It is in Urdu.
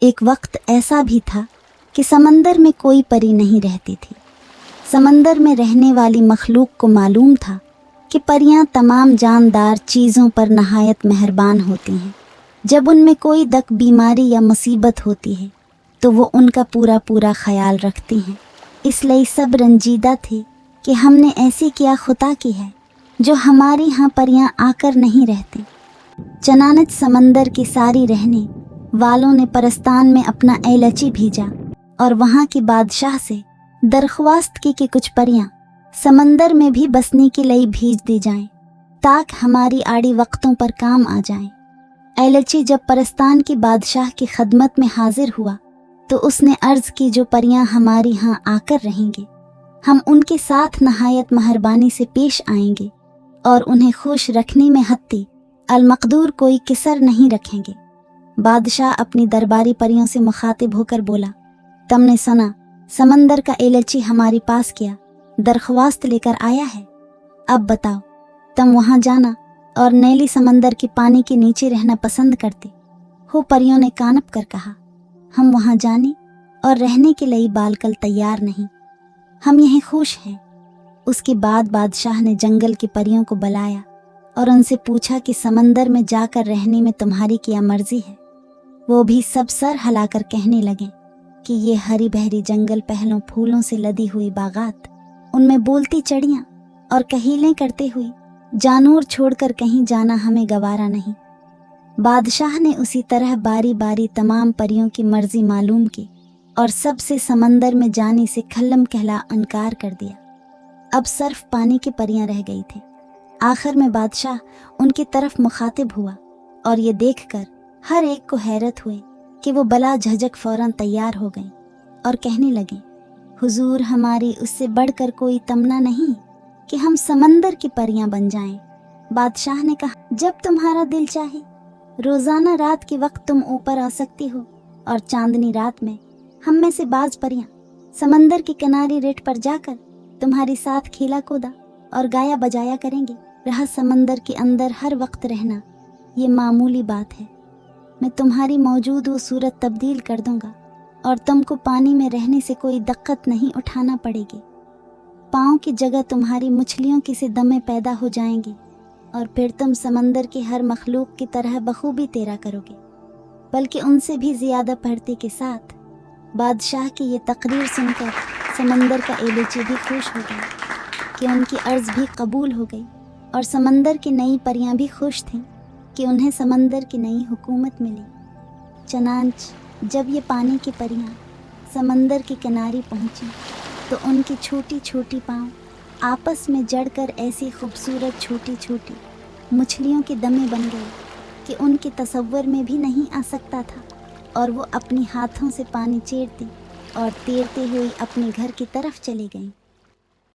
ایک وقت ایسا بھی تھا کہ سمندر میں کوئی پری نہیں رہتی تھی۔ سمندر میں رہنے والی مخلوق کو معلوم تھا کہ پریاں تمام جاندار چیزوں پر نہایت مہربان ہوتی ہیں۔ جب ان میں کوئی دک بیماری یا مصیبت ہوتی ہے تو وہ ان کا پورا خیال رکھتی ہیں۔ اس لیے سب رنجیدہ تھے کہ ہم نے ایسی کیا خطا کی ہے جو ہماری ہاں پریاں آ کر نہیں رہتی۔ چنانچہ سمندر کی ساری رہنے والوں نے پرستان میں اپنا ایلچی بھیجا اور وہاں کے بادشاہ سے درخواست کی کہ کچھ پریاں سمندر میں بھی بسنے کے لیے بھیج دی جائیں تاکہ ہماری آڑی وقتوں پر کام آ جائیں۔ ایلچی جب پرستان کی بادشاہ کی خدمت میں حاضر ہوا تو اس نے عرض کی جو پریاں ہماری ہاں آ کر رہیں گے ہم ان کے ساتھ نہایت مہربانی سے پیش آئیں گے اور انہیں خوش رکھنے میں حتی المقدور کوئی کسر نہیں رکھیں گے۔ بادشاہ اپنی درباری پریوں سے مخاطب ہو کر بولا، تم نے سنا سمندر کا ایلچی ہمارے پاس کیا درخواست لے کر آیا ہے، اب بتاؤ تم وہاں جانا اور نیلی سمندر کے پانی کے نیچے رہنا پسند کرتے ہو؟ پریوں نے کانپ کر کہا، ہم وہاں جانے اور رہنے کے لیے بالکل تیار نہیں، ہم یہیں خوش ہیں۔ اس کے بعد بادشاہ نے جنگل کی پریوں کو بلایا اور ان سے پوچھا کہ سمندر میں جا کر رہنے میں تمہاری کیا مرضی ہے؟ وہ بھی سب سر ہلا کر کہنے لگے کہ یہ ہری بھری جنگل پہلوں پھولوں سے لدی ہوئی باغات، ان میں بولتی چڑیاں اور کہیلیں کرتے ہوئی جانور چھوڑ کر کہیں جانا ہمیں گوارا نہیں۔ بادشاہ نے اسی طرح باری باری تمام پریوں کی مرضی معلوم کی اور سب سے سمندر میں جانے سے کھلم کھلا انکار کر دیا۔ اب صرف پانی کی پریاں رہ گئی تھیں۔ آخر میں بادشاہ ان کی طرف مخاطب ہوا اور یہ دیکھ کر ہر ایک کو حیرت ہوئی کہ وہ بلا جھجک فوراً تیار ہو گئیں اور کہنے لگیں، حضور ہماری اس سے بڑھ کر کوئی تمنا نہیں کہ ہم سمندر کی پریاں بن جائیں۔ بادشاہ نے کہا، جب تمہارا دل چاہے روزانہ رات کے وقت تم اوپر آ سکتی ہو اور چاندنی رات میں ہم میں سے بعض پریاں سمندر کے کنارے ریٹ پر جا کر تمہاری ساتھ کھیلا کودا اور گایا بجایا کریں گے۔ رہا سمندر کے اندر ہر وقت رہنا، یہ معمولی بات ہے، میں تمہاری موجود وہ صورت تبدیل کر دوں گا اور تم کو پانی میں رہنے سے کوئی دقت نہیں اٹھانا پڑے گی۔ پاؤں کی جگہ تمہاری مچھلیوں کی سے دمیں پیدا ہو جائیں گی اور پھر تم سمندر کے ہر مخلوق کی طرح بخوبی تیرا کرو گے، بلکہ ان سے بھی زیادہ پھرتی کے ساتھ۔ بادشاہ کی یہ تقریر سن کر سمندر کا ایلچی بھی خوش ہو گیا کہ ان کی عرض بھی قبول ہو گئی، اور سمندر کی نئی پریاں بھی خوش تھیں کہ انہیں سمندر کی نئی حکومت ملی۔ چنانچہ جب یہ پانی کی پریاں سمندر کے کنارے پہنچیں تو ان کی چھوٹی چھوٹی پاؤں آپس میں جڑ کر ایسی خوبصورت چھوٹی چھوٹی مچھلیوں کی دمیں بن گئی کہ ان کے تصور میں بھی نہیں آ سکتا تھا، اور وہ اپنی ہاتھوں سے پانی چیرتی اور تیرتے ہوئی اپنے گھر کی طرف چلی گئیں۔